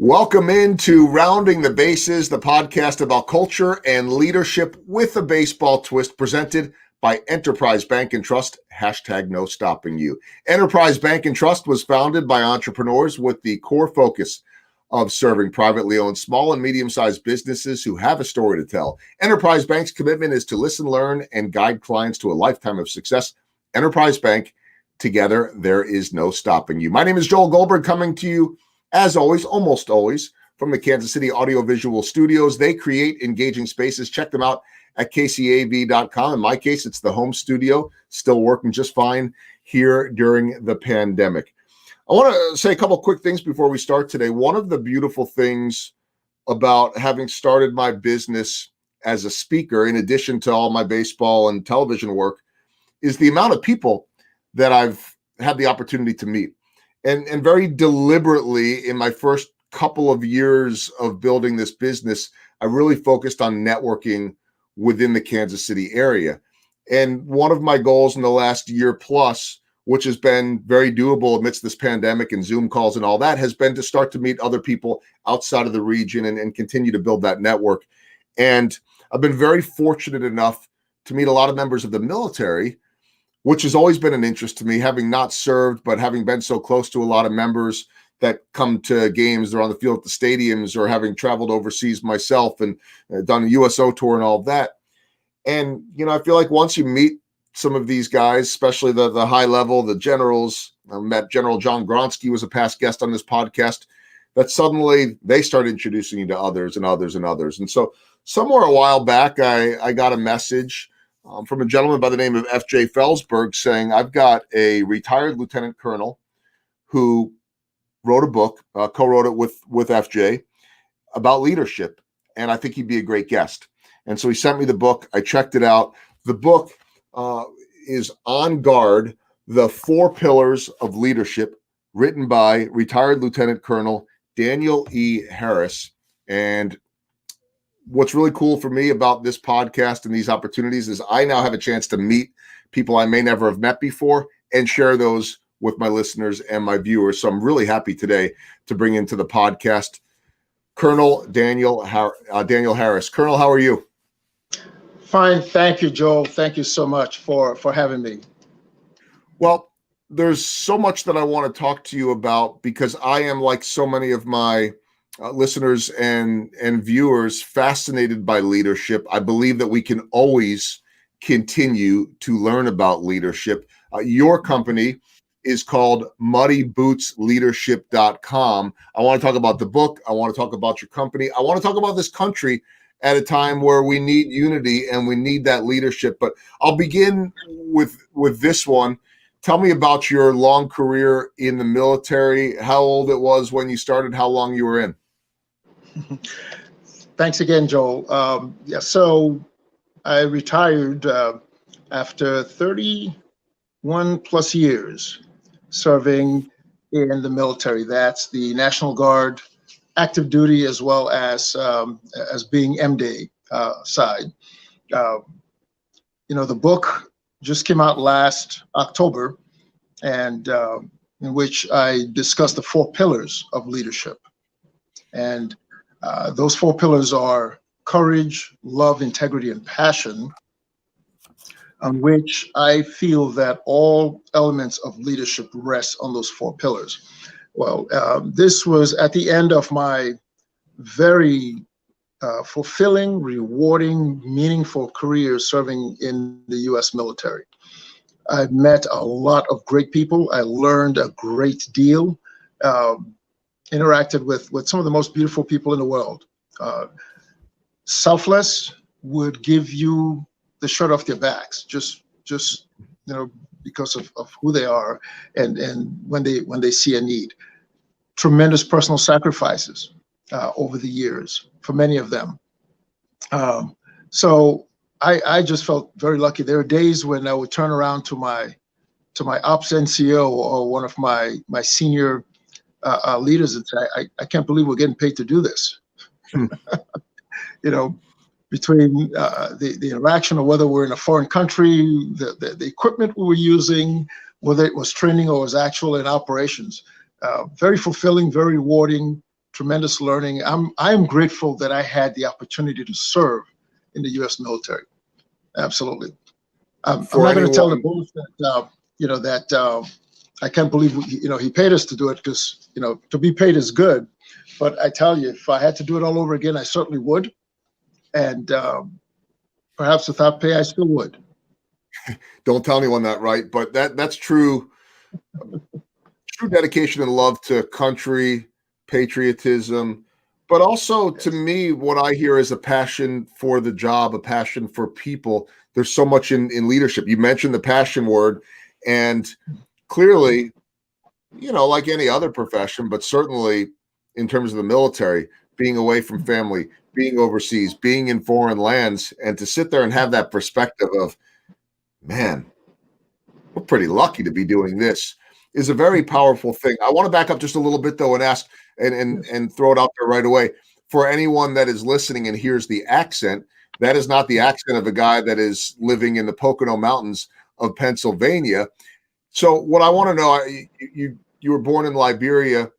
Welcome into Rounding the Bases, the podcast about culture and leadership with a baseball twist, presented by Enterprise Bank and Trust, hashtag no stopping you. Enterprise Bank and Trust was founded by entrepreneurs with the core focus of serving privately owned small and medium-sized businesses who have a story to tell. Enterprise Bank's commitment is to listen, learn, and guide clients to a lifetime of success. Enterprise Bank, together, there is no stopping you. My name is Joel Goldberg, coming to you as always, almost always, from the Kansas City Audiovisual Studios. They create engaging spaces. Check them out at kcav.com. In my case, it's the home studio, still working just fine here during the pandemic. I want to say a couple quick things before we start today. One of the beautiful things about having started my business as a speaker, in addition to all my baseball and television work, is the amount of people that I've had the opportunity to meet. And very deliberately, in my first couple of years of building this business, I really focused on networking within the Kansas City area. And one of my goals in the last year plus, which has been very doable amidst this pandemic and Zoom calls and all that, has been to start to meet other people outside of the region and continue to build that network. And I've been very fortunate enough to meet a lot of members of the military, which has always been an interest to me, having not served, but having been so close to a lot of members that come to games, they're on the field at the stadiums, or having traveled overseas myself and done a USO tour and all of that. And, I feel like once you meet some of these guys, especially the high level, the generals, I met General John Gronsky, was a past guest on this podcast, that suddenly they start introducing you to others and others and others. And so somewhere a while back, I got a message from a gentleman by the name of F.J. Felsberg saying, I've got a retired lieutenant colonel who wrote a book, co-wrote it with F.J. about leadership, and I think he'd be a great guest. And so he sent me the book. I checked it out. The book is On Guard, The 4 Pillars of Leadership, written by retired Lieutenant Colonel Daniel E. Harris. And what's really cool for me about this podcast and these opportunities is I now have a chance to meet people I may never have met before and share those with my listeners and my viewers. So I'm really happy today to bring into the podcast Colonel Daniel Harris. Colonel, how are you? Fine. Thank you, Joel. Thank you so much for having me. Well, there's so much that I want to talk to you about because I am, like so many of my listeners and viewers, fascinated by leadership. I believe that we can always continue to learn about leadership. Your company is called muddybootsleadership.com. I want to talk about the book. I want to talk about your company. I want to talk about this country at a time where we need unity and we need that leadership. But I'll begin with this one. Tell me about your long career in the military, how old it was when you started, how long you were in. Thanks again, Joel. So I retired after 31 plus years serving in the military. That's the National Guard, active duty, as well as being M-Day side. The book just came out last October, and in which I discussed the 4 pillars of leadership. And those 4 pillars are courage, love, integrity, and passion, on which I feel that all elements of leadership rest on those 4 pillars. Well, this was at the end of my very fulfilling, rewarding, meaningful career serving in the U.S. military. I've met a lot of great people. I learned a great deal. Interacted with some of the most beautiful people in the world. Selfless, would give you the shirt off their backs, just because of who they are and when they see a need. Tremendous personal sacrifices over the years for many of them. So I just felt very lucky. There are days when I would turn around to my ops NCO or one of my senior leaders and say, I can't believe we're getting paid to do this. Between the interaction of whether we're in a foreign country, the equipment we were using, whether it was training or was actual in operations. Very fulfilling, very rewarding, tremendous learning. I am grateful that I had the opportunity to serve in the U.S. military. Absolutely. I'm not going to tell the boss that I can't believe he paid us to do it, because to be paid is good. But I tell you, if I had to do it all over again, I certainly would. And perhaps without pay, I still would. Don't tell anyone that, right? But that's true. True dedication and love to country, patriotism, but also to me, what I hear is a passion for the job, a passion for people. There's so much in leadership. You mentioned the passion word, and clearly, like any other profession, but certainly in terms of the military, being away from family, being overseas, being in foreign lands, and to sit there and have that perspective of, man, we're pretty lucky to be doing this, is a very powerful thing. I want to back up just a little bit, though, and ask and throw it out there right away. For anyone that is listening and hears the accent, that is not the accent of a guy that is living in the Pocono Mountains of Pennsylvania. So what I want to know, you were born in Liberia.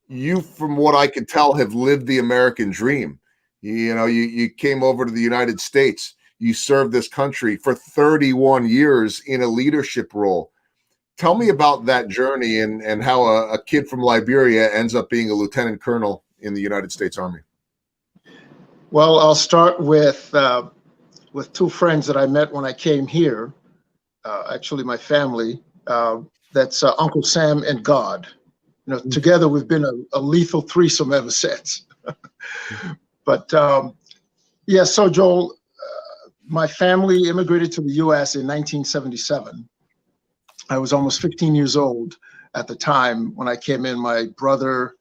You, from what I can tell, have lived the American dream. You came over to the United States. You served this country for 31 years in a leadership role. Tell me about that journey and how a kid from Liberia ends up being a lieutenant colonel in the United States Army. Well, I'll start with two friends that I met when I came here. Actually, my family. That's Uncle Sam and God. Together we've been a lethal threesome ever since. But so Joel, my family immigrated to the U.S. in 1977. I was almost 15 years old at the time when I came in. My brother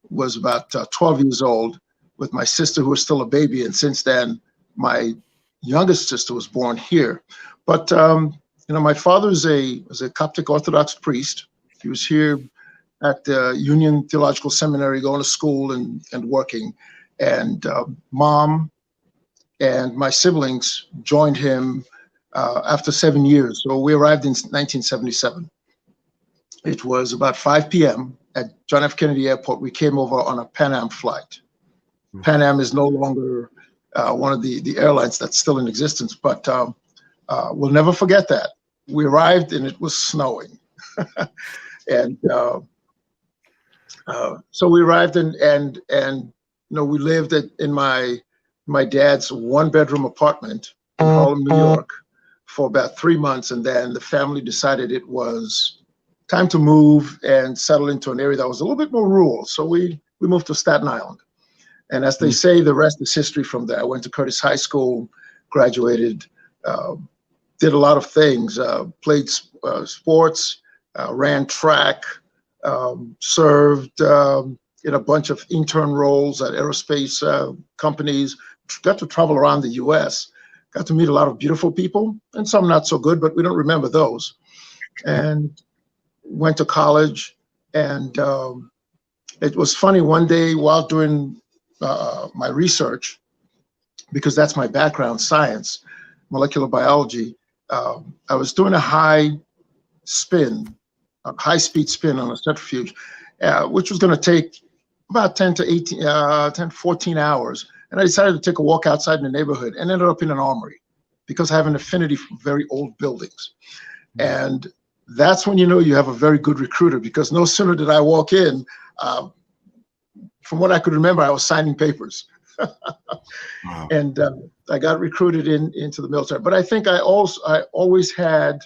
was about 12 years old, with my sister, who was still a baby. And since then, my youngest sister was born here. But my father was a Coptic Orthodox priest. He was here at the Union Theological Seminary, going to school and working. And Mom and my siblings joined him after 7 years. So we arrived in 1977. It was about 5 p.m. at John F. Kennedy Airport. We came over on a Pan Am flight. Pan Am is no longer one of the airlines that's still in existence, but we'll never forget that. We arrived and it was snowing. And so we arrived and we lived in my dad's one-bedroom apartment in Harlem, New York, for about 3 months, and then the family decided it was time to move and settle into an area that was a little bit more rural. So we moved to Staten Island. And as they say, the rest is history from there. I went to Curtis High School, graduated, did a lot of things, played sports, ran track, served in a bunch of intern roles at aerospace companies, got to travel around the U.S., got to meet a lot of beautiful people, and some not so good, but we don't remember those. And went to college. And it was funny, one day while doing my research, because that's my background, science, molecular biology, I was doing a high-speed spin on a centrifuge, which was going to take about 10 to 14 hours. And I decided to take a walk outside in the neighborhood and ended up in an armory because I have an affinity for very old buildings. And that's when you have a very good recruiter, because no sooner did I walk in, from what I could remember, I was signing papers. Wow. And I got recruited into the military. But I think I always had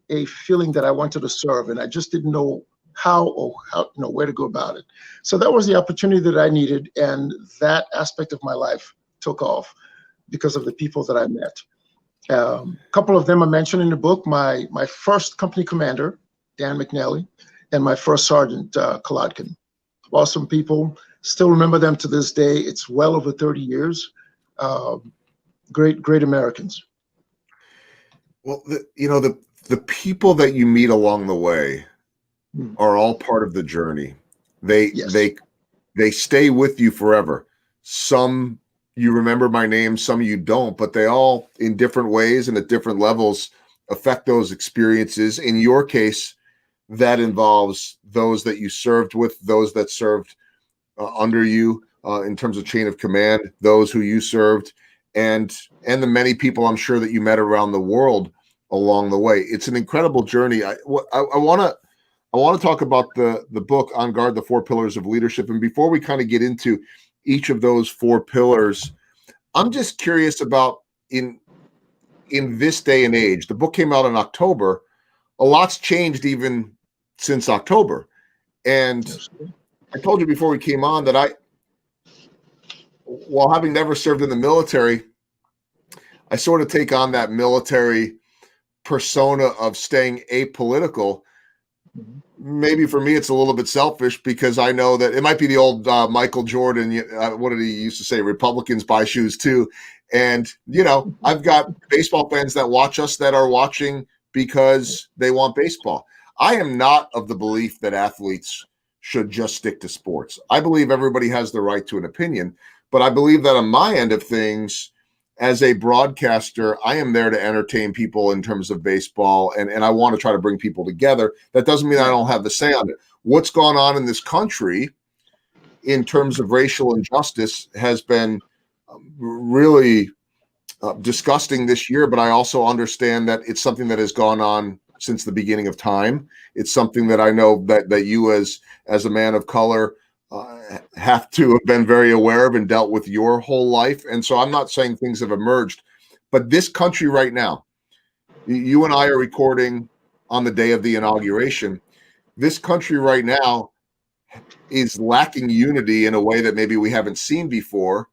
a feeling that I wanted to serve, and I just didn't know how where to go about it. So that was the opportunity that I needed, and that aspect of my life took off because of the people that I met. A couple of them are mentioned in the book. My first company commander, Dan McNally, and my first sergeant, Kolodkin. Awesome people. Still remember them to this day. It's well over 30 years. Great Americans. Well, the people that you meet along the way are all part of the journey. They stay with you forever. Some you remember by name, some you don't, but they all, in different ways and at different levels, affect those experiences. In your case, that involves those that you served with, those that served under you in terms of chain of command, those who you served, and the many people I'm sure that you met around the world along the way. It's an incredible journey. I want to talk about the book On Guard, the 4 Pillars of Leadership. And before we kind of get into each of those 4 pillars, I'm just curious about in this day and age. The book came out in October. A lot's changed even since October. And I told you before we came on that while having never served in the military, I sort of take on that military persona of staying apolitical. Maybe for me, it's a little bit selfish because I know that it might be the old Michael Jordan. What did he used to say? Republicans buy shoes too. And, I've got baseball fans that watch us that are watching because they want baseball. I am not of the belief that athletes should just stick to sports. I believe everybody has the right to an opinion, but I believe that on my end of things, as a broadcaster, I am there to entertain people in terms of baseball, and I want to try to bring people together. That doesn't mean I don't have the say on it. What's gone on in this country in terms of racial injustice has been really disgusting this year, but I also understand that it's something that has gone on since the beginning of time. It's something that I know that you as a man of color have to have been very aware of and dealt with your whole life. And so I'm not saying things have emerged, but this country right now, you and I are recording on the day of the inauguration. This country right now is lacking unity in a way that maybe we haven't seen before.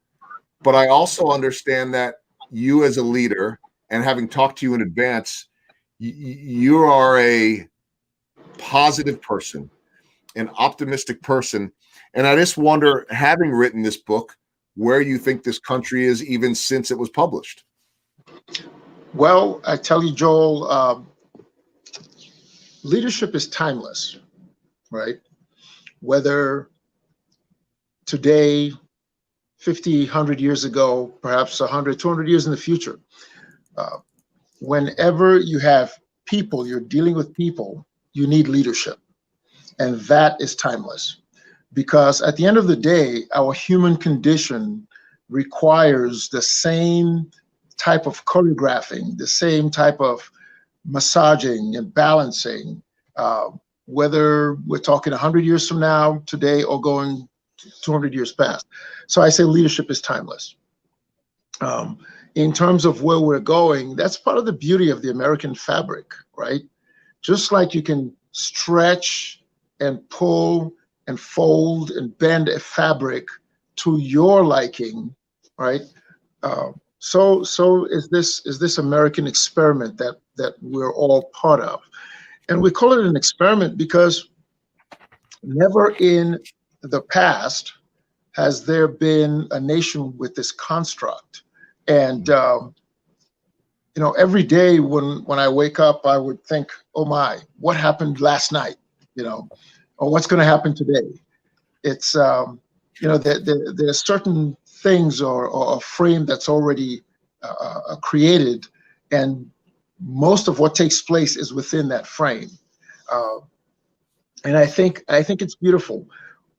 But I also understand that you as a leader, and having talked to you in advance, you are a positive person, an optimistic person. And I just wonder, having written this book, where you think this country is even since it was published. Well, I tell you, Joel, leadership is timeless, right? Whether today, 50, 100 years ago, perhaps 100, 200 years in the future, whenever you have people, you're dealing with people, you need leadership. And that is timeless. Because at the end of the day, our human condition requires the same type of choreographing, the same type of massaging and balancing, whether we're talking 100 years from now, today, or going 200 years past. So I say leadership is timeless. In terms of where we're going, that's part of the beauty of the American fabric, right? Just like you can stretch and pull and fold and bend a fabric to your liking, right? So is this American experiment that we're all part of. And we call it an experiment because never in the past has there been a nation with this construct. And every day when I wake up, I would think, oh my, what happened last night? Or what's going to happen today? It's there are certain things or a frame that's already created, and most of what takes place is within that frame. And I think it's beautiful.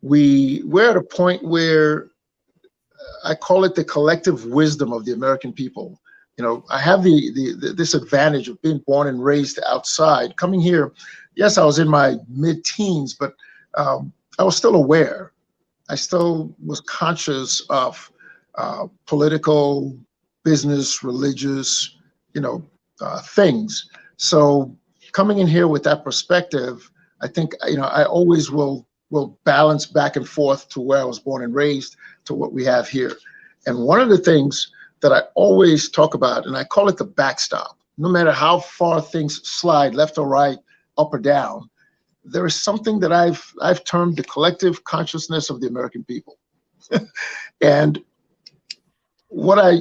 We're at a point where I call it the collective wisdom of the American people. I have this advantage of being born and raised outside. Coming here, yes, I was in my mid-teens, but I was still aware. I still was conscious of political, business, religious, things. So coming in here with that perspective, I think I always will balance back and forth to where I was born and raised to what we have here. And one of the things that I always talk about, and I call it the backstop, no matter how far things slide, left or right, up or down, there is something that I've termed the collective consciousness of the American people. And what I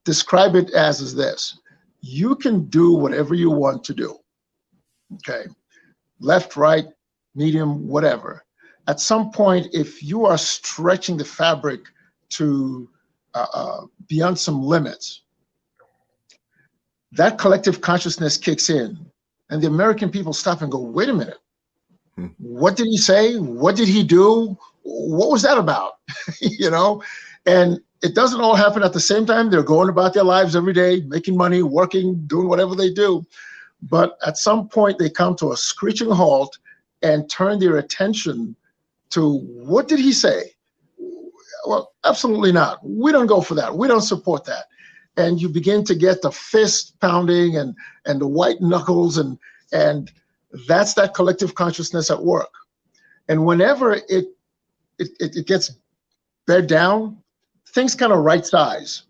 describe it as is this: you can do whatever you want to do, okay? Left, right, medium, whatever. At some point, if you are stretching the fabric to beyond some limits, that collective consciousness kicks in, and the American people stop and go, wait a minute, what did he say? What did he do? what was that about? You know, and it doesn't all happen at the same time. They're going about their lives every day, making money, working, doing whatever they do. But at some point, they come to a screeching halt and turn their attention to, what did he say? Well, absolutely not. We don't go for that. We don't support that. And you begin to get the fist pounding and the white knuckles, and that's that collective consciousness at work. And whenever it gets bed down, things kind of right size.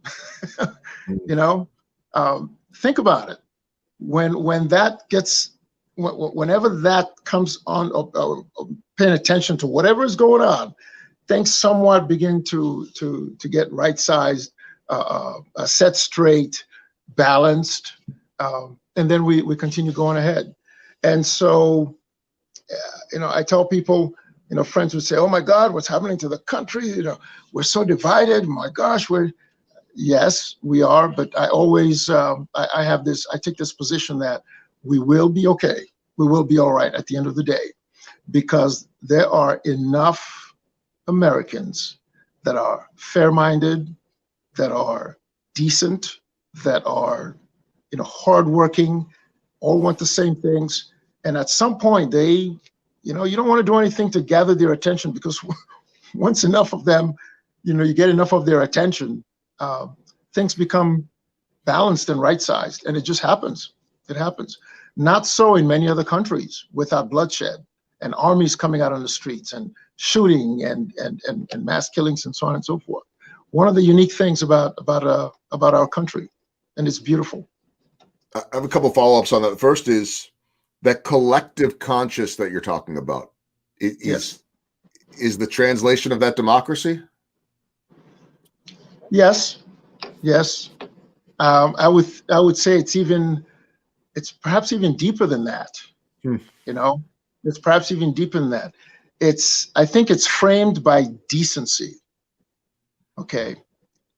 You know, think about it. When that gets, whenever that comes on, paying attention to whatever is going on, things somewhat begin to get right sized, set straight, balanced, and then we continue going ahead. And so, you know, I tell people, you know, friends would say, "Oh my God, what's happening to the country? You know, we're so divided. My gosh, yes, we are." But I always, I take this position that we will be okay. We will be all right at the end of the day, because there are enough Americans that are fair-minded, that are decent, that are, you know, hardworking, all want the same things. And at some point, they, you know, you don't want to do anything to gather their attention, because once enough of them, you know, you get enough of their attention, things become balanced and right-sized, and it just happens. It happens. Not so in many other countries, without bloodshed and armies coming out on the streets and shooting and mass killings and so on and so forth. One of the unique things about our country, and it's beautiful. I have a couple of follow-ups on that. First is that collective conscious that you're talking about. Yes. Is the translation of that democracy? Yes. I would say it's perhaps even deeper than that. You know, it's perhaps even deeper than that. I think it's framed by decency. Okay,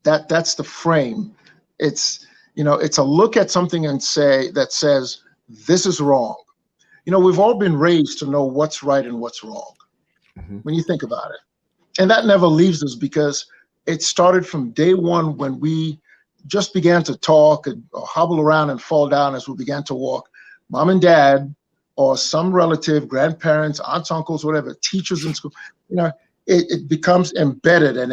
that's the frame. It's, you know, it's a look at something and that says this is wrong. You know, we've all been raised to know what's right and what's wrong, when you think about it. And that never leaves us, because it started from day one when we just began to talk and hobble around and fall down as we began to walk. Mom and dad, or some relative, grandparents, aunts, uncles, whatever, teachers in school, you know, it becomes embedded, and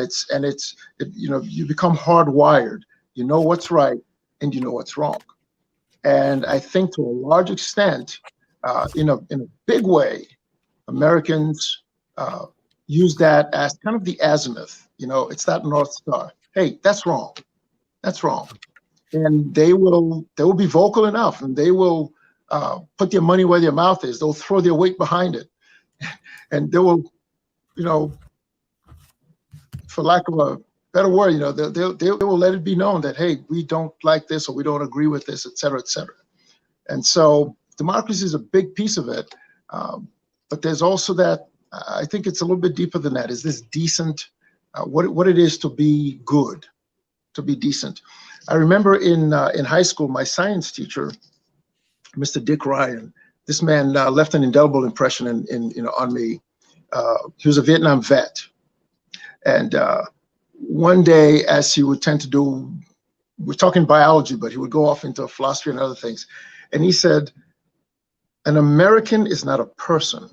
you know, you become hardwired. You know what's right and you know what's wrong. And I think to a large extent, in a big way, Americans use that as kind of the azimuth. You know, it's that North Star. Hey, that's wrong. That's wrong. And they will be vocal enough, and they will put their money where their mouth is. They'll throw their weight behind it, and they will, you know, for lack of a better word, you know, they will let it be known that, hey, we don't like this, or we don't agree with this, et cetera, et cetera. And so democracy is a big piece of it. But there's also that, I think it's a little bit deeper than that, is this decent, what it is to be good, to be decent. I remember in high school, my science teacher, Mr. Dick Ryan, this man left an indelible impression on me. He was a Vietnam vet. And one day, as he would tend to do, we're talking biology, but he would go off into philosophy and other things. And he said, an American is not a person.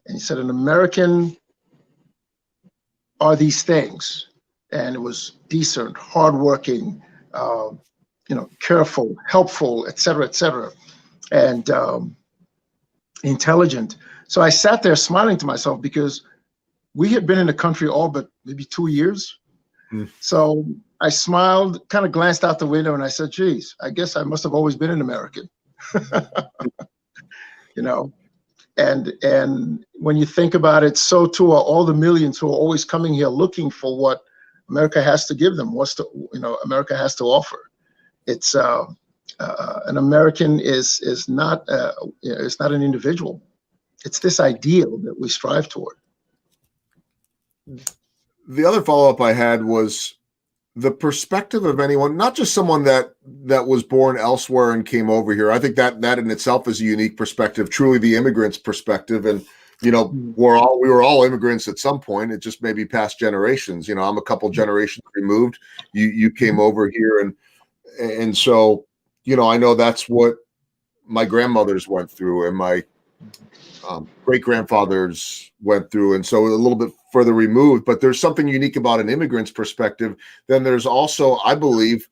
And he said, an American are these things. And it was decent, hardworking, you know, careful, helpful, et cetera, and intelligent. So I sat there smiling to myself, because we had been in the country all but maybe 2 years. So I smiled, kind of glanced out the window, and I said, geez, I guess I must have always been an American. You know, and when you think about it, so too are all the millions who are always coming here looking for what America has to give them, America has to offer. It's an American is not it's not an individual. It's this ideal that we strive toward. The other follow-up I had was the perspective of anyone, not just someone that was born elsewhere and came over here. I think that in itself is a unique perspective, truly the immigrant's perspective. And You know, we were all immigrants at some point. It just may be past generations. You know, I'm a couple generations removed. You came over here, and so, you know, I know that's what my grandmothers went through and my great grandfathers went through, and so a little bit further removed. But there's something unique about an immigrant's perspective. Then there's also, I believe,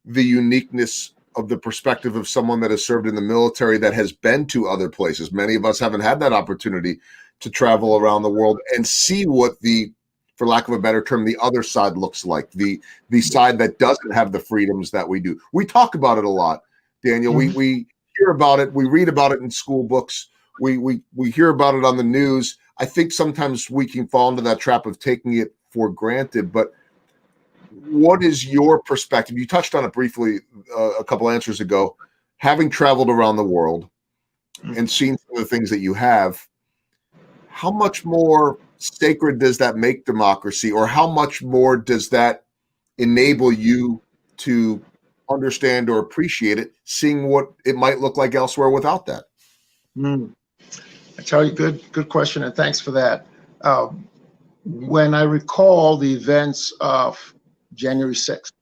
the uniqueness of the perspective of someone that has served in the military that has been to other places. Many of us haven't had that opportunity to travel around the world and see what the, for lack of a better term, the other side looks like, the side that doesn't have the freedoms that we do. We talk about it a lot, Daniel. We hear about it. We read about it in school books. We hear about it on the news. I think sometimes we can fall into that trap of taking it for granted. But what is your perspective? You touched on it briefly a couple answers ago. Having traveled around the world and seen some of the things that you have, how much more sacred does that make democracy, or how much more does that enable you to understand or appreciate it, seeing what it might look like elsewhere without that? I tell you, good question, and thanks for that. When I recall the events of January 6th,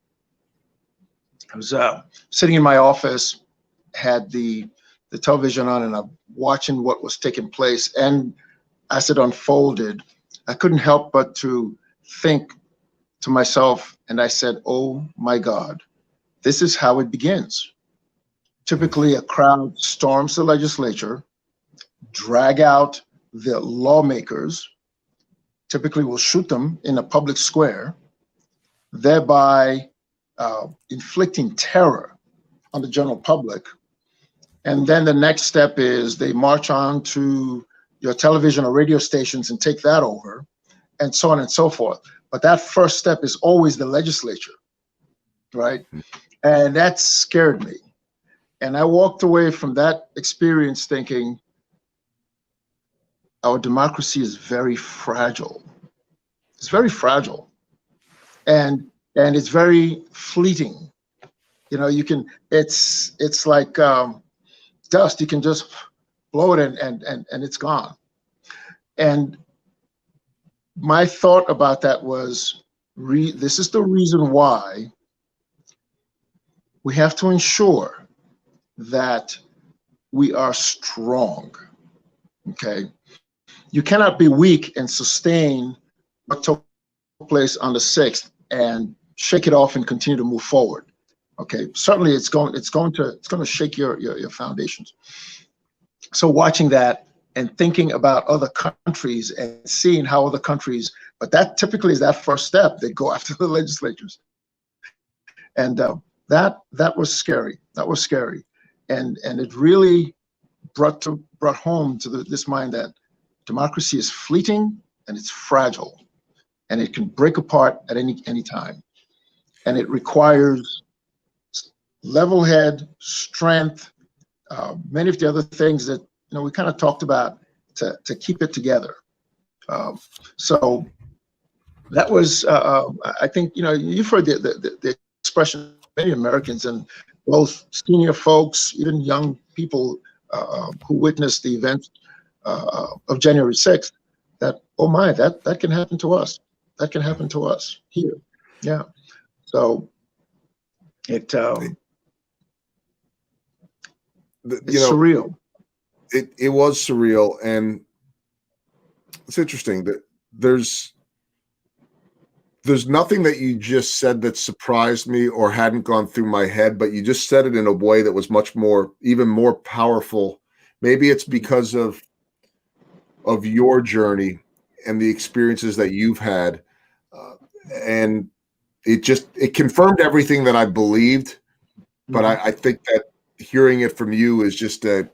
I was sitting in my office, had the television on, and I'm watching what was taking place. And as it unfolded, I couldn't help but to think to myself, and I said, oh my God, this is how it begins. Typically, a crowd storms the legislature, drag out the lawmakers, typically will shoot them in a public square, thereby inflicting terror on the general public. And then the next step is they march on to your television or radio stations and take that over, and so on and so forth. But that first step is always the legislature, right? And that scared me. And I walked away from that experience thinking, our democracy is very fragile. It's very fragile. And it's very fleeting. You know, you can, it's like dust. You can just blow it and it's gone. And my thought about that was, this is the reason why we have to ensure that we are strong, okay? You cannot be weak and sustain what took place on the 6th and shake it off and continue to move forward. Okay, certainly it's going to shake your foundations. So watching that and thinking about other countries and seeing how other countries, but that typically is that first step. They go after the legislatures, and that was scary. That was scary, and it really brought home to this mind that democracy is fleeting and it's fragile, and it can break apart at any time, and it requires level head, strength, many of the other things that we kind of talked about to keep it together. So that was, I think, you've heard the expression, many Americans and both senior folks, even young people who witnessed the event of January 6th, that, oh my, that can happen to us. That can happen to us here. Yeah. So it's surreal. It was surreal, and it's interesting that there's nothing that you just said that surprised me or hadn't gone through my head, but you just said it in a way that was even more powerful. Maybe it's because of your journey and the experiences that you've had, and it confirmed everything that I believed. But I think that hearing it from you is just it's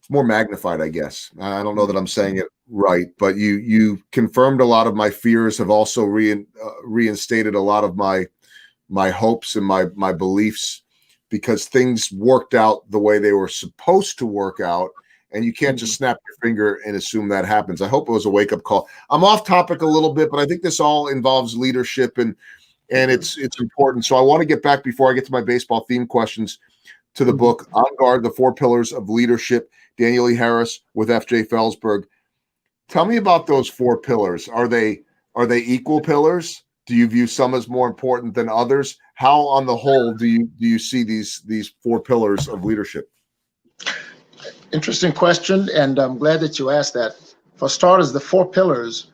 more magnified, I guess. I don't know that I'm saying it right, but you confirmed a lot of my fears, have also reinstated a lot of my hopes and my beliefs, because things worked out the way they were supposed to work out, and you can't just snap your finger and assume that happens. I hope it was a wake-up call. I'm off topic a little bit, but I think this all involves leadership, and it's important. So I want to get back, before I get to my baseball theme questions, to the book On Guard, The Four Pillars of Leadership, Daniel E. Harris with F.J. Felsberg. Tell me about those four pillars. Are they equal pillars? Do you view some as more important than others? How, on the whole, do you see these four pillars of leadership? Interesting question, and I'm glad that you asked that. For starters, the four pillars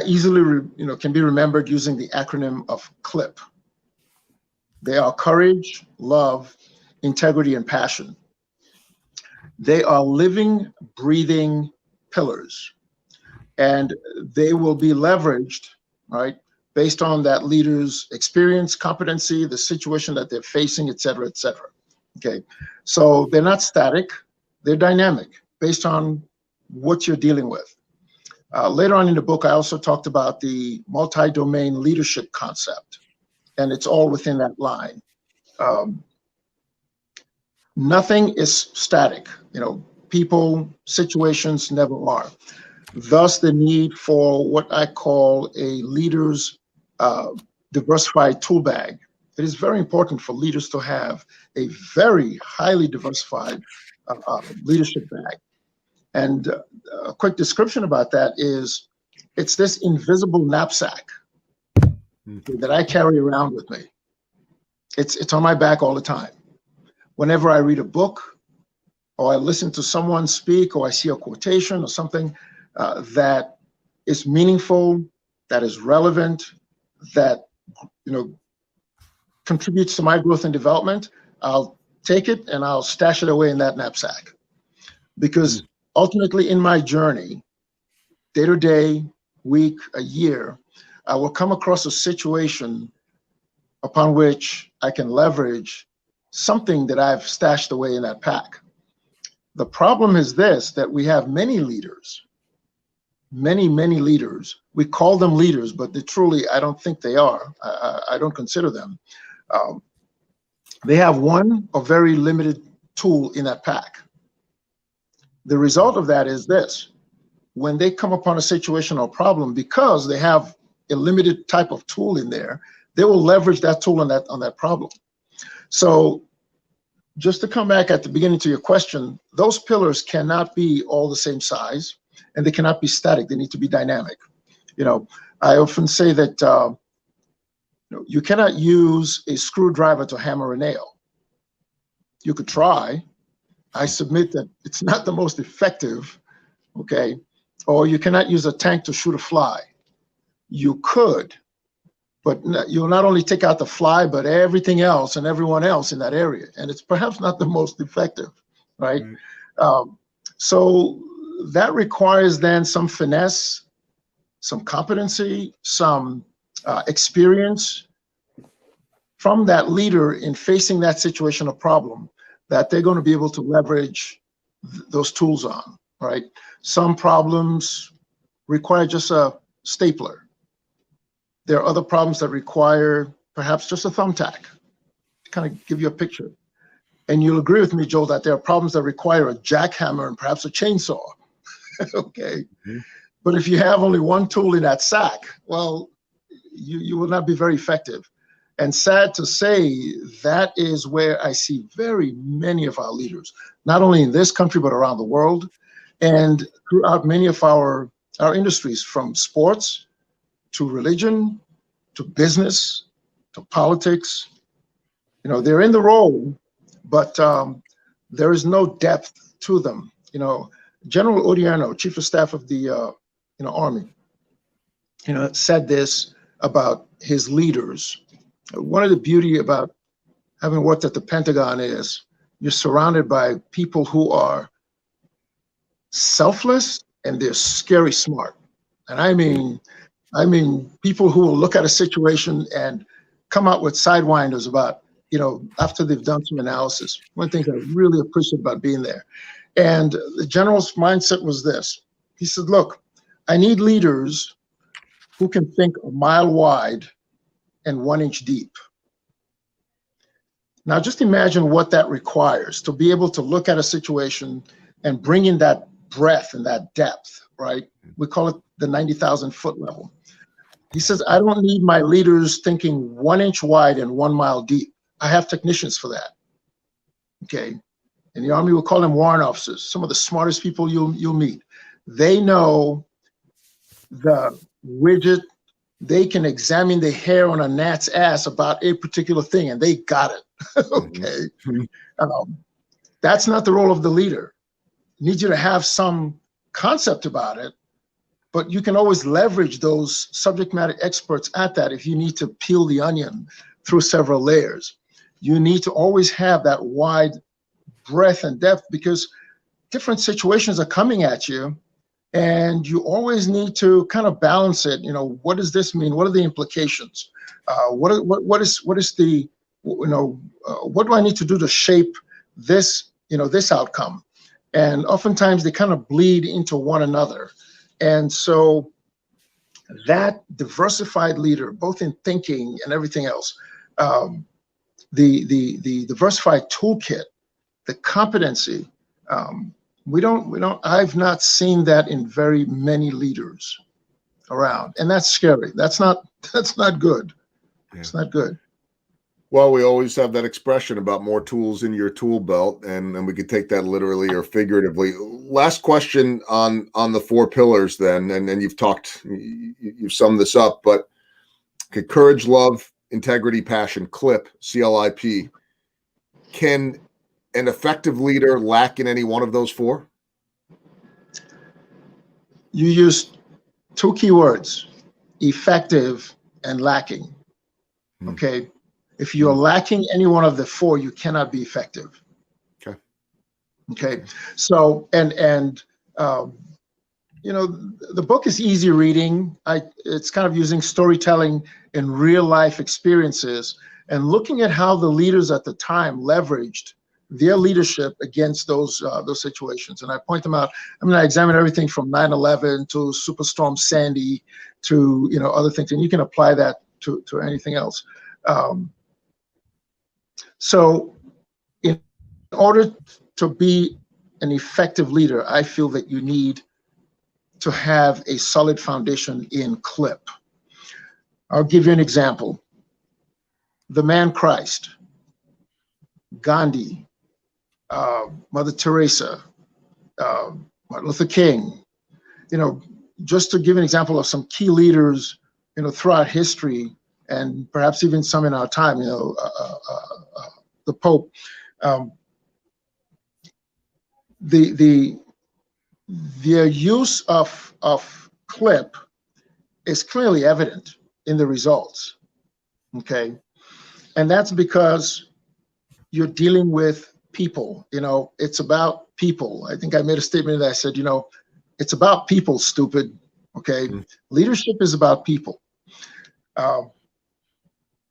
easily can be remembered using the acronym of CLIP. They are courage, love, integrity, and passion. They are living, breathing pillars, and they will be leveraged, right, based on that leader's experience, competency, the situation that they're facing, et cetera, et cetera. Okay, so they're not static, they're dynamic based on what you're dealing with. Later on in the book, I also talked about the multi-domain leadership concept, and it's all within that line. Nothing is static. People, situations never are. Thus, the need for what I call a leader's diversified tool bag. It is very important for leaders to have a very highly diversified leadership bag. And a quick description about that is it's this invisible knapsack that I carry around with me. It's on my back all the time. Whenever I read a book or I listen to someone speak or I see a quotation or something that is meaningful, that is relevant, that contributes to my growth and development, I'll take it and I'll stash it away in that knapsack. Because ultimately in my journey, day to day, week, a year, I will come across a situation upon which I can leverage something that I've stashed away in that pack. The problem is this, that we have many leaders, many leaders. We call them leaders, but truly, I don't think they are. I don't consider them. They have one or very limited tool in that pack. The result of that is this: when they come upon a situation or problem, because they have a limited type of tool in there, they will leverage that tool on that problem. So just to come back at the beginning to your question, those pillars cannot be all the same size, and they cannot be static. They need to be dynamic. I often say that you cannot use a screwdriver to hammer a nail. You could try. I submit that it's not the most effective, okay? Or you cannot use a tank to shoot a fly. You could, but you'll not only take out the fly, but everything else and everyone else in that area. And it's perhaps not the most effective, right? So that requires then some finesse, some competency, some experience from that leader in facing that situation or problem that they're going to be able to leverage those tools on, right? Some problems require just a stapler. There are other problems that require perhaps just a thumbtack to kind of give you a picture. And you'll agree with me, Joel, that there are problems that require a jackhammer and perhaps a chainsaw, okay? But if you have only one tool in that sack, well, you will not be very effective. And sad to say, that is where I see very many of our leaders, not only in this country, but around the world, and throughout many of our industries, from sports to religion to business to politics. They're in the role, but there is no depth to them. General Odierno, Chief of Staff of the Army, said this about his leaders. One of the beauty about having worked at the Pentagon is you're surrounded by people who are selfless and they're scary smart. And I mean people who will look at a situation and come out with sidewinders about, after they've done some analysis. One thing I really appreciate about being there. And the general's mindset was this. He said, look, I need leaders who can think a mile wide and 1 inch deep. Now, just imagine what that requires to be able to look at a situation and bring in that breadth and that depth, right? We call it the 90,000 foot level. He says, I don't need my leaders thinking 1 inch wide and 1 mile deep. I have technicians for that. Okay. In the Army, we'll call them warrant officers, some of the smartest people you'll meet. They know the widget. They can examine the hair on a gnat's ass about a particular thing, and they got it. Okay. That's not the role of the leader. It needs you to have some concept about it, but you can always leverage those subject matter experts at that if you need to peel the onion through several layers. You need to always have that wide breadth and depth because different situations are coming at you, and you always need to kind of balance it. What does this mean? What are the implications? What is the, what do I need to do to shape this, this outcome? And oftentimes they kind of bleed into one another. And so that diversified leader, both in thinking and everything else, the diversified toolkit, the competency, I've not seen that in very many leaders around, and that's scary. That's not good. Yeah. It's not good. Well, we always have that expression about more tools in your tool belt, and we could take that literally or figuratively. Last question on the 4 pillars then, and you've summed this up, but courage, love, integrity, passion, CLIP. Can an effective leader lack in any one of those 4? You used 2 keywords, effective and lacking. Okay. If you're lacking any one of the 4, you cannot be effective. Okay. So, the book is easy reading. It's kind of using storytelling in real life experiences and looking at how the leaders at the time leveraged their leadership against those situations. And I point them out. I examine everything from 9/11 to Superstorm Sandy to, other things, and you can apply that to anything else. So in order to be an effective leader, I feel that you need to have a solid foundation in CLIP. I'll give you an example. The man Christ, Gandhi, Mother Teresa, Martin Luther King, just to give an example of some key leaders, throughout history, and perhaps even some in our time, the Pope. Their use of CLIP is clearly evident in the results, okay? And that's because you're dealing with people, it's about people. I think I made a statement that I said, it's about people, stupid, okay? Leadership is about people.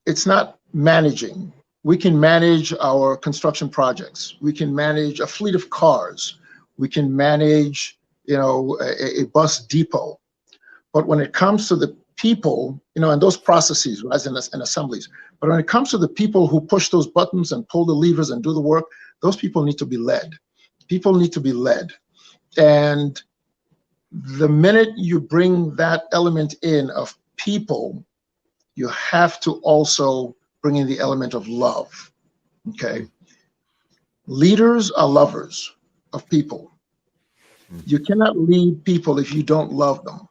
It's not managing. We can manage our construction projects. We can manage a fleet of cars. We can manage, a bus depot. But when it comes to the people, and those processes, as in assemblies, but when it comes to the people who push those buttons and pull the levers and do the work, those people need to be led. People need to be led. And the minute you bring that element in of people, you have to also bring in the element of love, okay? Leaders are lovers of people. You cannot lead people if you don't love them.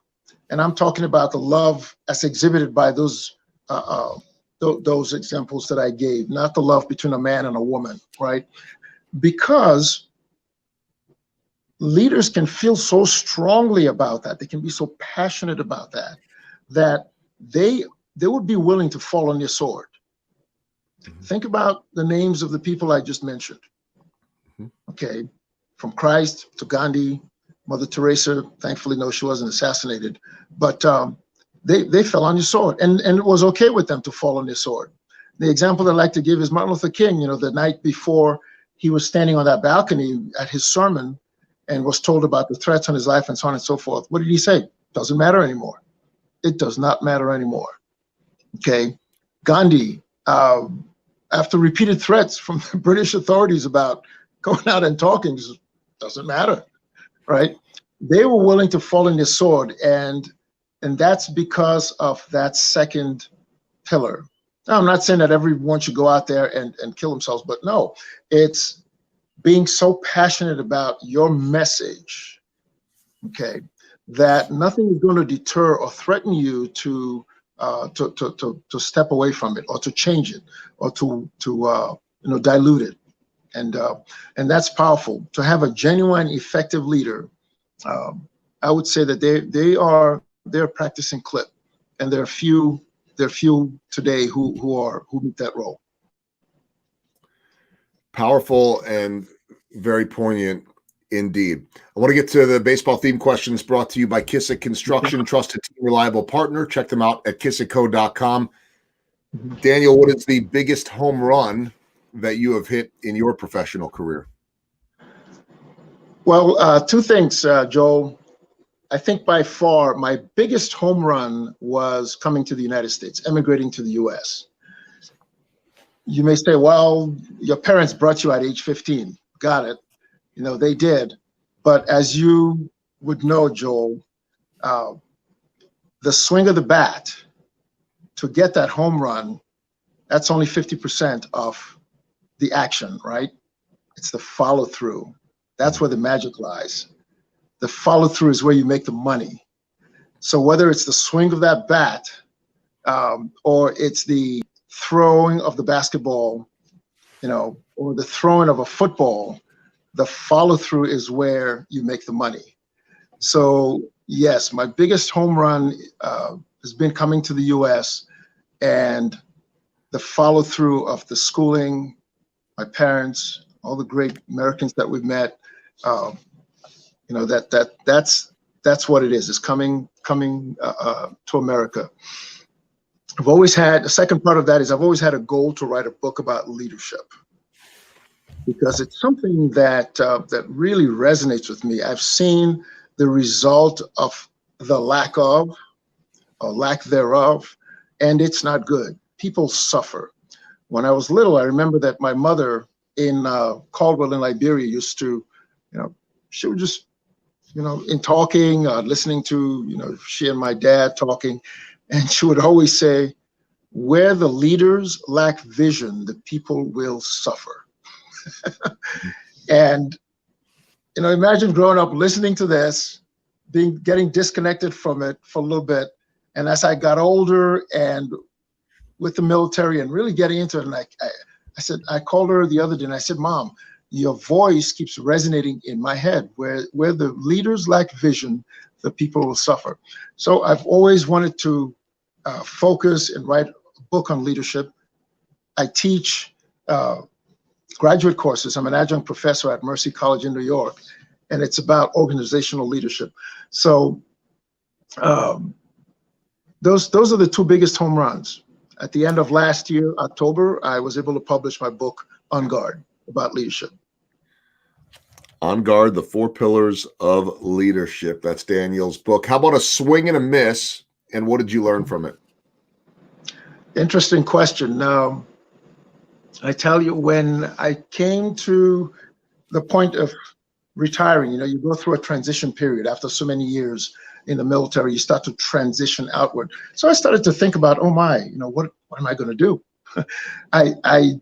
And I'm talking about the love as exhibited by those examples that I gave, not the love between a man and a woman, right? Because leaders can feel so strongly about that, they can be so passionate about that, that they would be willing to fall on your sword. Think about the names of the people I just mentioned. Okay, from Christ to Gandhi, Mother Teresa. Thankfully, no, she wasn't assassinated, but they fell on your sword, and it was okay with them to fall on your sword. The example I like to give is Martin Luther King. The night before he was standing on that balcony at his sermon and was told about the threats on his life and so on and so forth. What did he say? Doesn't matter anymore. It does not matter anymore. Okay, Gandhi, after repeated threats from the British authorities about going out and talking, doesn't matter, right? They were willing to fall on his sword, and that's because of that second pillar. Now, I'm not saying that everyone should go out there and kill themselves, but no, it's being so passionate about your message, okay, that nothing is going to deter or threaten you to step away from it, or to change it, or to dilute it, and that's powerful. To have a genuine, effective leader, I would say that they're practicing clip, and there are few today who meet that role. Powerful and very poignant indeed. I want to get to the baseball theme questions brought to you by Kissick Construction, trusted team, reliable partner. Check them out at kissickco.com. Daniel, what is the biggest home run that you have hit in your professional career? Well, two things, Joel. I think by far my biggest home run was coming to the United States, emigrating to the U.S. You may say, well, your parents brought you at age 15. Got it. They did. But as you would know, Joel, the swing of the bat to get that home run, that's only 50% of the action, right? It's the follow through. That's where the magic lies. The follow through is where you make the money. So whether it's the swing of that bat, or it's the throwing of the basketball, or the throwing of a football, the follow through is where you make the money. So yes, my biggest home run has been coming to the U.S. and the follow through of the schooling, my parents, all the great Americans that we've met. That's what it is. It's coming to America. I've always had, the second part of that is I've always had a goal to write a book about leadership, because it's something that really resonates with me. I've seen the result of the lack of, or lack thereof, and it's not good. People suffer. When I was little, I remember that my mother in Caldwell in Liberia used to, she would just, in talking, listening to, she and my dad talking, and she would always say, where the leaders lack vision, the people will suffer. And, imagine growing up listening to this, getting disconnected from it for a little bit. And as I got older and with the military and really getting into it, and I called her the other day and I said, Mom, your voice keeps resonating in my head. Where the leaders lack vision, the people will suffer. So I've always wanted to focus and write a book on leadership. I teach graduate courses. I'm an adjunct professor at Mercy College in New York, and it's about organizational leadership. So those are the two biggest home runs. At the end of last year, October, I was able to publish my book, On Guard, about leadership. On Guard, the 4 Pillars of Leadership. That's Daniel's book. How about a swing and a miss, and what did you learn from it? Interesting question. Now, I tell you, when I came to the point of retiring, you go through a transition period after so many years in the military, you start to transition outward. So I started to think about, oh my, what am I going to do? I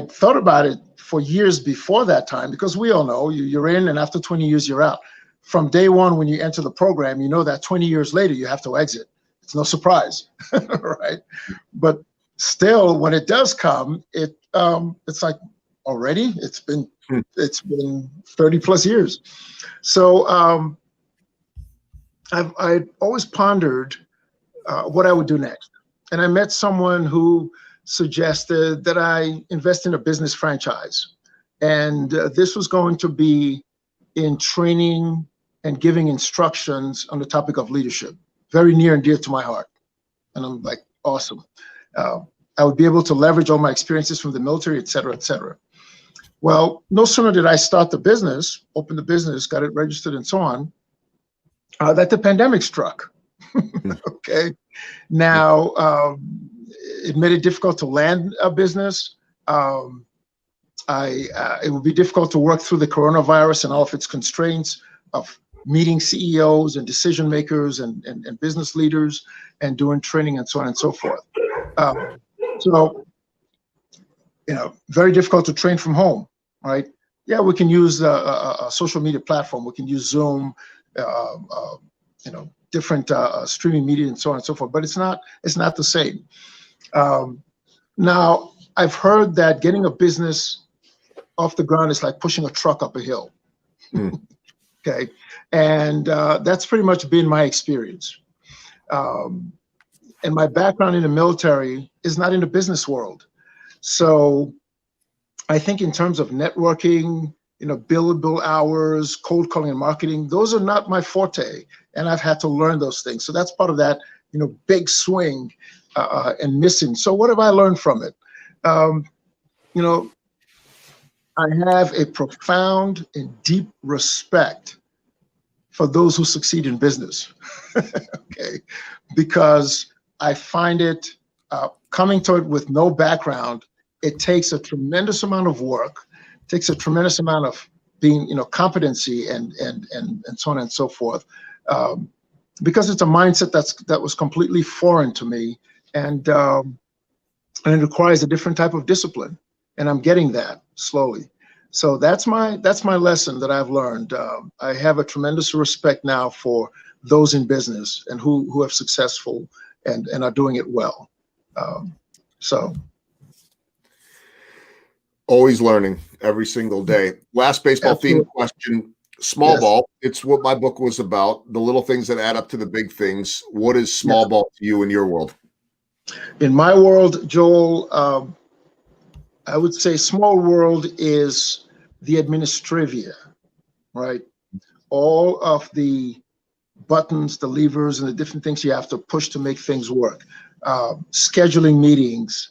thought about it for years before that time, because we all know you're in, and after 20 years, you're out. From day one, when you enter the program, that 20 years later, you have to exit. It's no surprise, right? But still, when it does come, it's like, already it's been 30 plus years. So I always pondered what I would do next, and I met someone who suggested that I invest in a business franchise, and this was going to be in training and giving instructions on the topic of leadership, very near and dear to my heart. And I'm like, awesome. I would be able to leverage all my experiences from the military, et cetera, et cetera. Well, no sooner did I start the business, open the business, got it registered and so on, that the pandemic struck. Okay. Now, it made it difficult to land a business. It would be difficult to work through the coronavirus and all of its constraints of meeting CEOs and decision makers and business leaders and doing training and so on and so forth. So, very difficult to train from home, right? Yeah, we can use a social media platform. We can use Zoom, different streaming media and so on and so forth. But it's not the same. Now, I've heard that getting a business off the ground is like pushing a truck up a hill. Okay, and that's pretty much been my experience. And my background in the military is not in the business world. So I think in terms of networking, billable hours, cold calling and marketing, those are not my forte. And I've had to learn those things. So that's part of that, big swing and missing. So what have I learned from it? I have a profound and deep respect for those who succeed in business, okay? Because I find it, coming to it with no background, it takes a tremendous amount of work, takes a tremendous amount of being, competency and so on and so forth, because it's a mindset that was completely foreign to me, and it requires a different type of discipline, and I'm getting that slowly. So that's my lesson that I've learned. I have a tremendous respect now for those in business and who have successful and are doing it well. So always learning every single day. Last baseball Absolutely. themed question. Small Yes. ball. It's what my book was about. The little things that add up to the big things. What is small ball to you in your world? In my world, Joel, I would say small world is the administrivia, right? All of the buttons, the levers, and the different things you have to push to make things work. Scheduling meetings,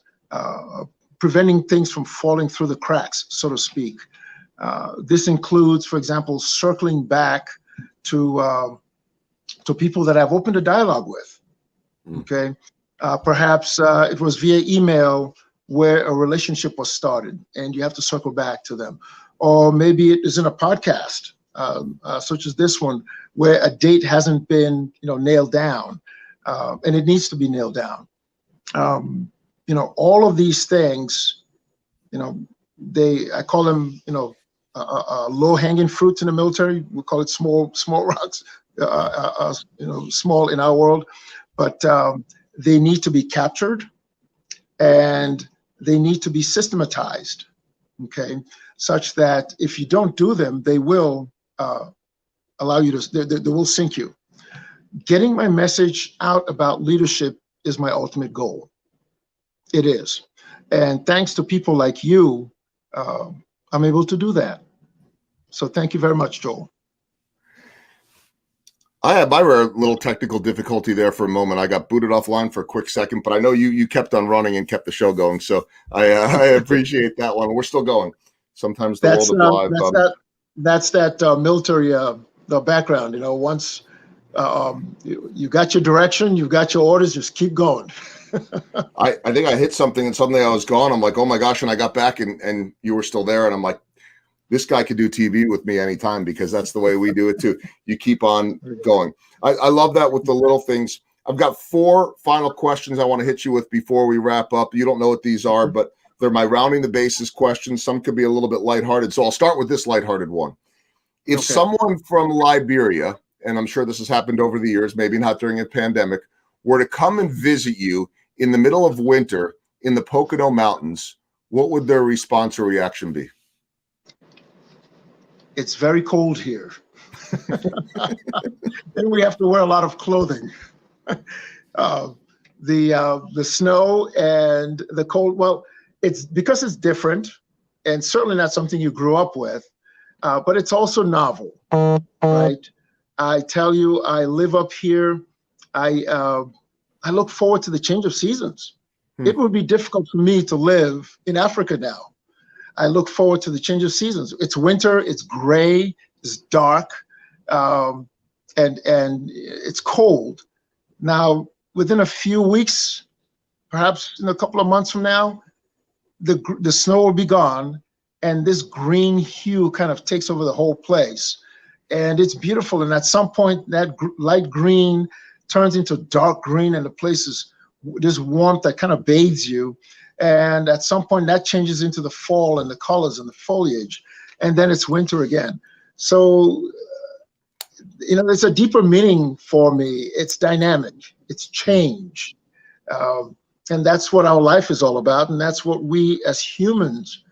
preventing things from falling through the cracks, so to speak. This includes, for example, circling back to people that I've opened a dialogue with, okay? Perhaps it was via email where a relationship was started and you have to circle back to them. Or maybe it is in a podcast, such as this one, where a date hasn't been, nailed down, and it needs to be nailed down. All of these things, I call them, low-hanging fruits in the military. We call it small rocks, small in our world, but they need to be captured and they need to be systematized, okay, such that if you don't do them, they will allow you to, they will sink you. Getting my message out about leadership is my ultimate goal. It is. And thanks to people like you, I'm able to do that. So thank you very much, Joel. I had my rare little technical difficulty there for a moment. I got booted offline for a quick second, but I know you kept on running and kept the show going. So I appreciate that one. We're still going. Sometimes the world of live. That's that military the background. Once you got your direction, you've got your orders, just keep going. I think I hit something and suddenly I was gone. I'm like, oh my gosh. And I got back and you were still there. And I'm like, this guy could do TV with me anytime, because that's the way we do it too. You keep on going. I love that with the little things. I've got 4 final questions I want to hit you with before we wrap up. You don't know what these are, but they're my rounding the bases questions. Some could be a little bit lighthearted. So I'll start with this lighthearted one. If someone from Liberia, and I'm sure this has happened over the years, maybe not during a pandemic, were to come and visit you in the middle of winter in the Pocono Mountains, what would their response or reaction be? It's very cold here. Then we have to wear a lot of clothing. The snow and the cold, well, it's because it's different and certainly not something you grew up with, but it's also novel, right? I tell you, I live up here. I look forward to the change of seasons. It would be difficult for me to live in Africa now. I look forward to the change of seasons. It's winter, it's gray, it's dark, and it's cold. Now, within a few weeks, perhaps in a couple of months from now, the snow will be gone, and this green hue kind of takes over the whole place. And it's beautiful, and at some point, that light green turns into dark green, and the place is this warmth that kind of bathes you. And at some point that changes into the fall and the colors and the foliage. and then it's winter again. So, there's a deeper meaning for me. It's dynamic, it's change. And that's what our life is all about. And that's what we as humans,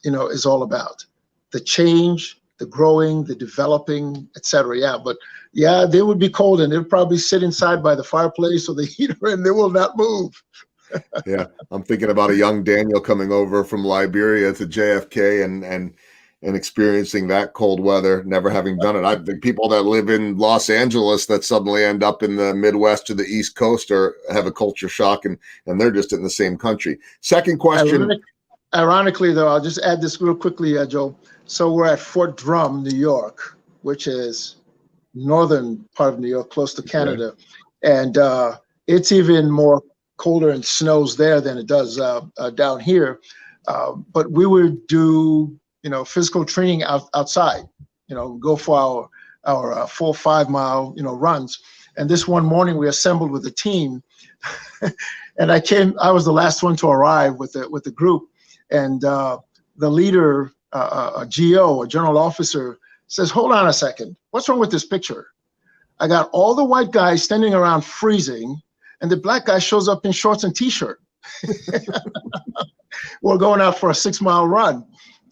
is all about. The change, the growing, the developing, etc. Yeah, but yeah, they would be cold and they'll probably sit inside by the fireplace or the heater and they will not move. Yeah, I'm thinking about a young Daniel coming over from Liberia to JFK and experiencing that cold weather, never having done it. I think people that live in Los Angeles that suddenly end up in the Midwest or the East Coast have a culture shock, and they're just in the same country. Second question. Ironically, though, I'll just add this real quickly, Joe. So we're at Fort Drum, New York, which is northern part of New York, close to Canada. Okay. And it's even more colder and snows there than it does down here. But we would do, physical training outside, go for our 4 or 5 mile, runs. And this one morning we assembled with the team and I was the last one to arrive with the group. And the leader, a GO, a general officer, says, "Hold on a second. What's wrong with this picture? I got all the white guys standing around freezing, and the black guy shows up in shorts and T-shirt." We're going out for a 6 mile run.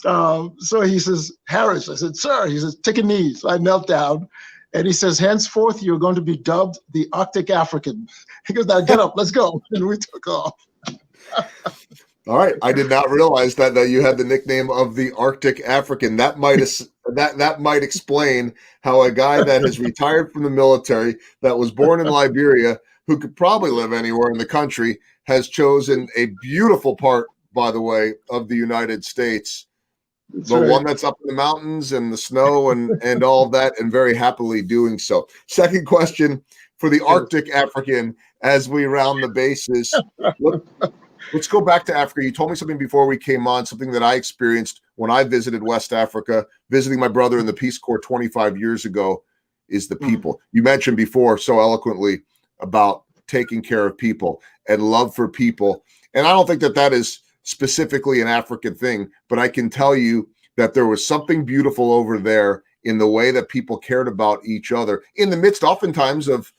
So he says, "Harris," I said, "Sir," he says, "take a knee." So I knelt down. And he says, "Henceforth, you're going to be dubbed the Arctic African." He goes, "Now get up, let's go." And we took off. All right, I did not realize that you had the nickname of the Arctic African. That might explain how a guy that has retired from the military, that was born in Liberia, who could probably live anywhere in the country, has chosen a beautiful part, by the way, of the United States, one that's up in the mountains and the snow and all of that, and very happily doing so. Second question for the Arctic African, as we round the bases. Let's go back to Africa. You told me something before we came on, something that I experienced when I visited West Africa, visiting my brother in the Peace Corps 25 years ago, is the people. You mentioned before so eloquently about taking care of people and love for people. And I don't think that is specifically an African thing, but I can tell you that there was something beautiful over there in the way that people cared about each other in the midst oftentimes of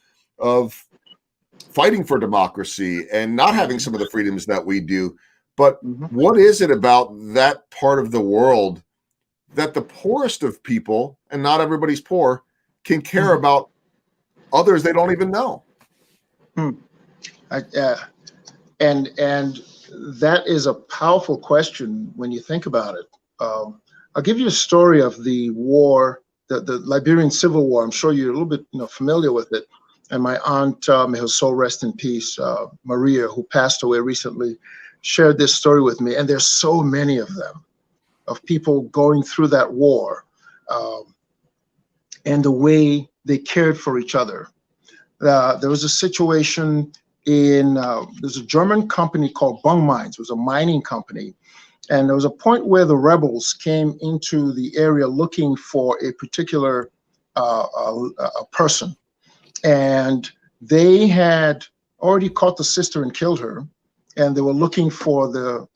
fighting for democracy and not having some of the freedoms that we do. But what is it about that part of the world that the poorest of people, and not everybody's poor, can care about others they don't even know? And that is a powerful question when you think about it. I'll give you a story of the war, the Liberian Civil War. I'm sure you're a little bit familiar with it. And my aunt, may her soul rest in peace, Maria, who passed away recently, shared this story with me. And there's so many of them, of people going through that war and the way they cared for each other. There was a situation there's a German company called Bung Mines. It was a mining company. And there was a point where the rebels came into the area looking for a particular a person. And they had already caught the sister and killed her. And they were looking for the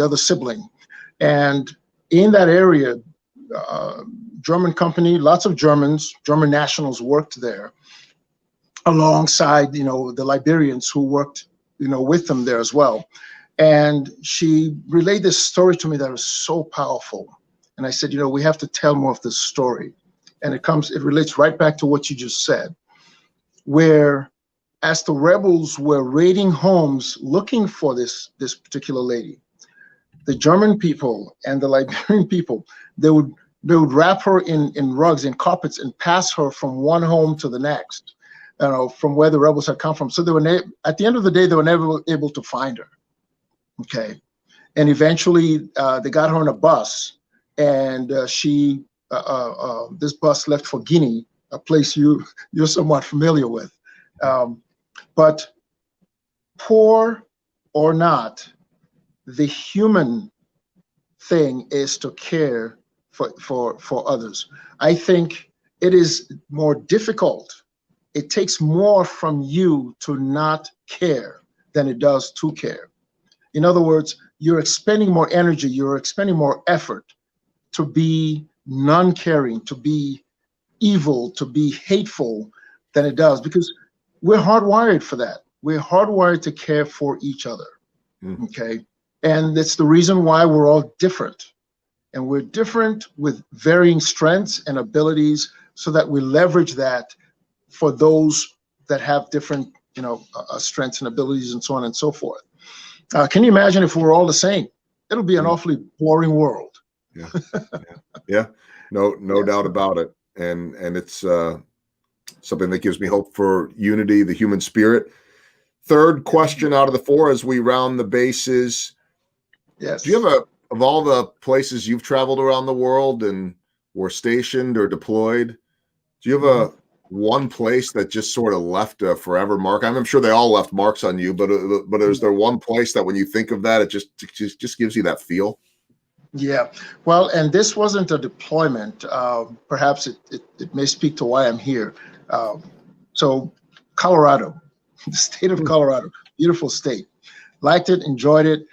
other sibling. And in that area, German company, lots of German nationals worked there, alongside, the Liberians who worked, with them there as well. And she relayed this story to me that was so powerful. And I said, we have to tell more of this story. And it relates right back to what you just said, where as the rebels were raiding homes looking for this particular lady, the German people and the Liberian people, they would wrap her in rugs and carpets and pass her from one home to the next. From where the rebels had come from. So they were at the end of the day, they were never able to find her. Okay. And eventually they got her on a bus, and this bus left for Guinea, a place you're somewhat familiar with. But poor or not, the human thing is to care for others. I think it is more difficult. It takes more from you to not care than it does to care. In other words, you're expending more energy, you're expending more effort to be non-caring, to be evil, to be hateful than it does, because we're hardwired for that. We're hardwired to care for each other. Okay. And it's the reason why we're all different. And we're different with varying strengths and abilities, so that we leverage that for those that have different, strengths and abilities and so on and so forth. Can you imagine if we're all the same? It'll be an awfully boring world. Yeah. No doubt about it. And it's something that gives me hope for unity, the human spirit. Third question out of the four as we round the bases. Yes. Do you have of all the places you've traveled around the world and were stationed or deployed, do you have one place that just sort of left a forever mark? I'm sure they all left marks on you, but is there one place that when you think of that, it just gives you that feel? Yeah. Well, and this wasn't a deployment. Perhaps it may speak to why I'm here. So Colorado, the state of Colorado, beautiful state. Liked it, enjoyed it.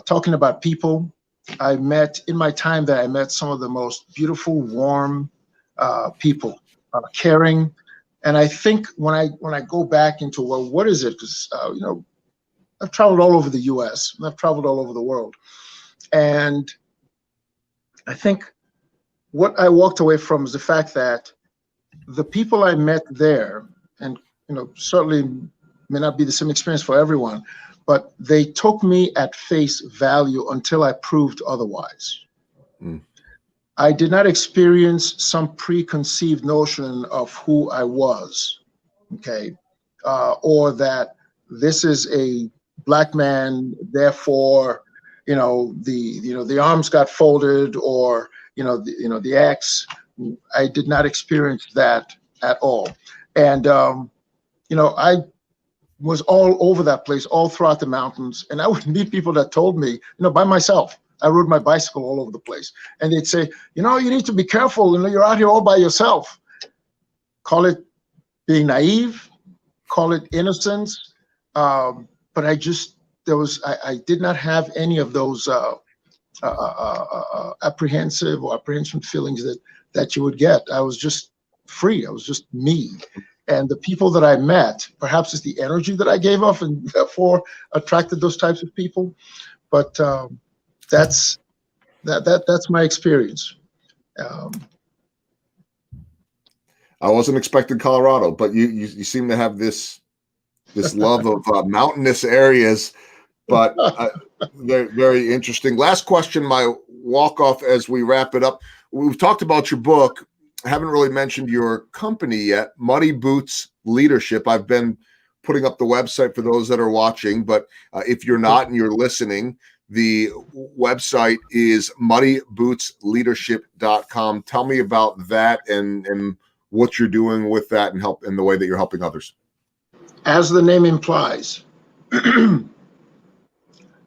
Talking about people, in my time there, I met some of the most beautiful, warm people, caring. And I think when I go back into, well, what is it? Because, I've traveled all over the US, and I've traveled all over the world. And I think what I walked away from is the fact that the people I met there, and certainly may not be the same experience for everyone, but they took me at face value until I proved otherwise. I did not experience some preconceived notion of who I was, okay, or that this is a Black man, therefore, the arms got folded, or the axe. I did not experience that at all, and I was all over that place, all throughout the mountains, and I would meet people that told me, by myself. I rode my bicycle all over the place, and they'd say, you need to be careful. You're out here all by yourself. Call it being naive, call it innocence, but I did not have any of those apprehension feelings that you would get. I was just free. I was just me. And the people that I met, perhaps it's the energy that I gave off, and therefore attracted those types of people. But that's my experience. I wasn't expecting Colorado, but you seem to have this love of mountainous areas, but very, very interesting. Last question, my walk off as we wrap it up. We've talked about your book. I haven't really mentioned your company yet, Muddy Boots Leadership. I've been putting up the website for those that are watching, but if you're not and you're listening, the website is muddybootsleadership.com. Tell me about that and what you're doing with that and the way that you're helping others. As the name implies,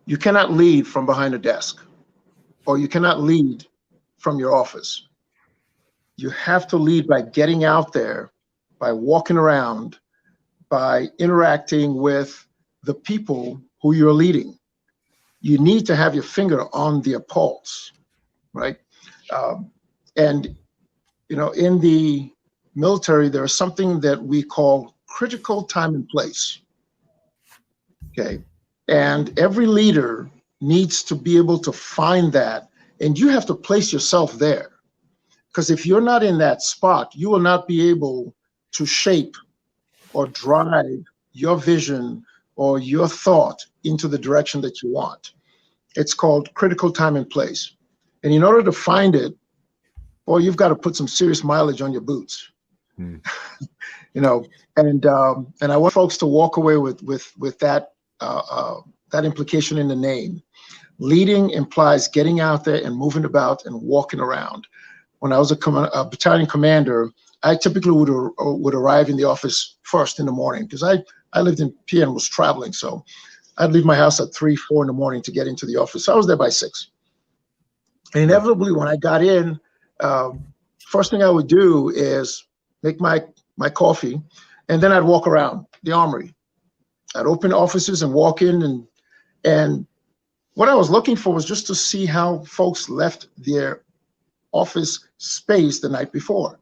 you cannot lead from behind a desk, or you cannot lead from your office. You have to lead by getting out there, by walking around, by interacting with the people who you're leading. You need to have your finger on their pulse, right? And in the military, there is something that we call critical time and place. Okay, and every leader needs to be able to find that, and you have to place yourself there. Because if you're not in that spot, you will not be able to shape or drive your vision or your thought into the direction that you want. It's called critical time and place. And in order to find it, well, you've got to put some serious mileage on your boots. And I want folks to walk away with that implication in the name. Leading implies getting out there and moving about and walking around. When I was a battalion commander, I typically would arrive in the office first in the morning, because I lived in PA and was traveling. So I'd leave my house at 3, 4 in the morning to get into the office. So I was there by 6. And inevitably, when I got in, first thing I would do is make my coffee, and then I'd walk around the armory. I'd open offices and walk in, and what I was looking for was just to see how folks left their office space the night before.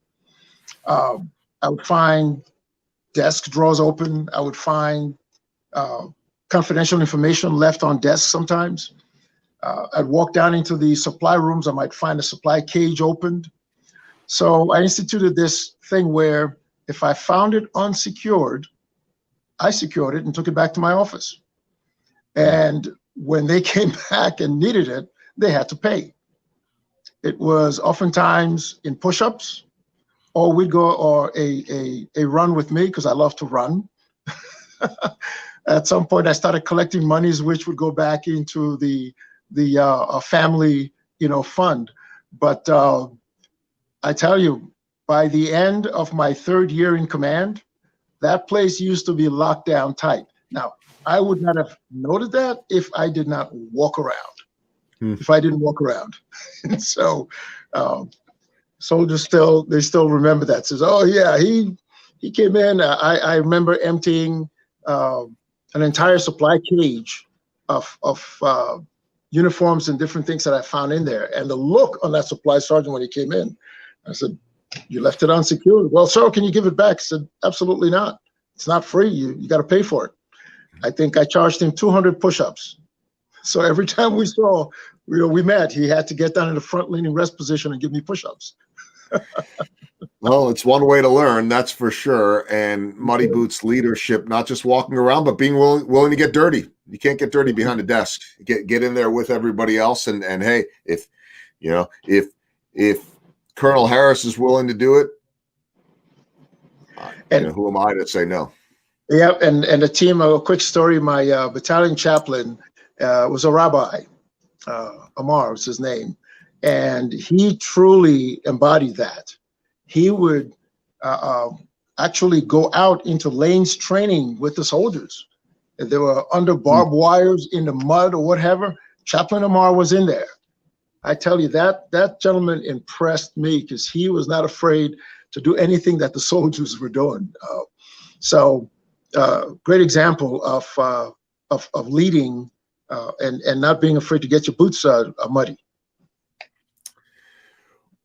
I would find desk drawers open. I would find confidential information left on desks sometimes. I'd walk down into the supply rooms. I might find a supply cage opened. So I instituted this thing where if I found it unsecured, I secured it and took it back to my office. And when they came back and needed it, they had to pay. It was oftentimes in push-ups, or we'd go or a run with me because I love to run. At some point, I started collecting monies, which would go back into the family, fund. But I tell you, by the end of my 3rd year in command, that place used to be locked down tight. Now, I would not have noted that if I did not walk around. If I didn't walk around. And so soldiers still remember that. Says, oh yeah, he came in. I remember emptying an entire supply cage of uniforms and different things that I found in there. And the look on that supply sergeant when he came in, I said, you left it unsecured. Well, sir, can you give it back? I said, absolutely not. It's not free. You got to pay for it. I think I charged him 200 push-ups. So every time we met, he had to get down in the front leaning rest position and give me push-ups. Well, it's one way to learn, that's for sure. And Muddy Boots leadership, not just walking around, but being willing to get dirty. You can't get dirty behind a desk. Get in there with everybody else. And hey, if Colonel Harris is willing to do it, who am I to say no? Yeah, and the team, a quick story, my battalion chaplain was a rabbi, Amar was his name, and he truly embodied that. He would actually go out into lanes training with the soldiers. If they were under barbed wires in the mud or whatever, Chaplain Amar was in there. I tell you, that gentleman impressed me because he was not afraid to do anything that the soldiers were doing. Great example of leading and not being afraid to get your boots muddy.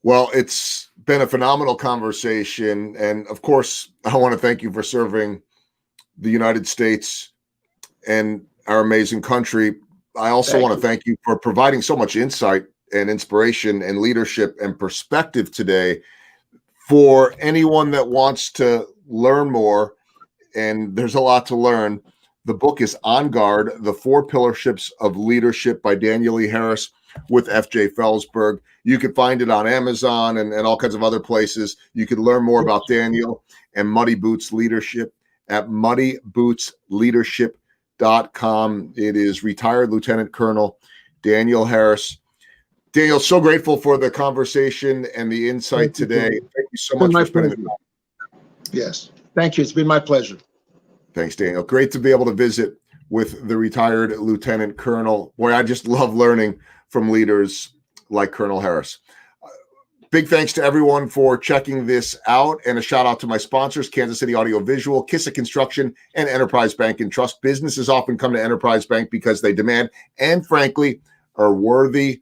Well, it's been a phenomenal conversation. And of course, I want to thank you for serving the United States and our amazing country. I also want to thank you for providing so much insight and inspiration and leadership and perspective today. For anyone that wants to learn more, and there's a lot to learn, the book is On Guard, The 4 Pillarships of Leadership by Daniel E. Harris with F.J. Felsberg. You can find it on Amazon and all kinds of other places. You can learn more about Daniel and Muddy Boots Leadership at muddybootsleadership.com. It is retired Lieutenant Colonel Daniel Harris. Daniel, so grateful for the conversation and the insight today. Thank you so much for spending the time. Yes, thank you. It's been my pleasure. Thanks, Daniel. Great to be able to visit with the retired Lieutenant Colonel. Boy, I just love learning from leaders like Colonel Harris. Big thanks to everyone for checking this out, and a shout out to my sponsors, Kansas City Audio Visual, Kissa Construction, and Enterprise Bank and Trust. Businesses often come to Enterprise Bank because they demand and frankly are worthy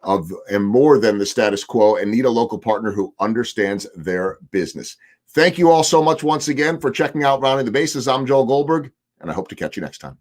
of and more than the status quo and need a local partner who understands their business. Thank you all so much once again for checking out Rounding the Bases. I'm Joel Goldberg, and I hope to catch you next time.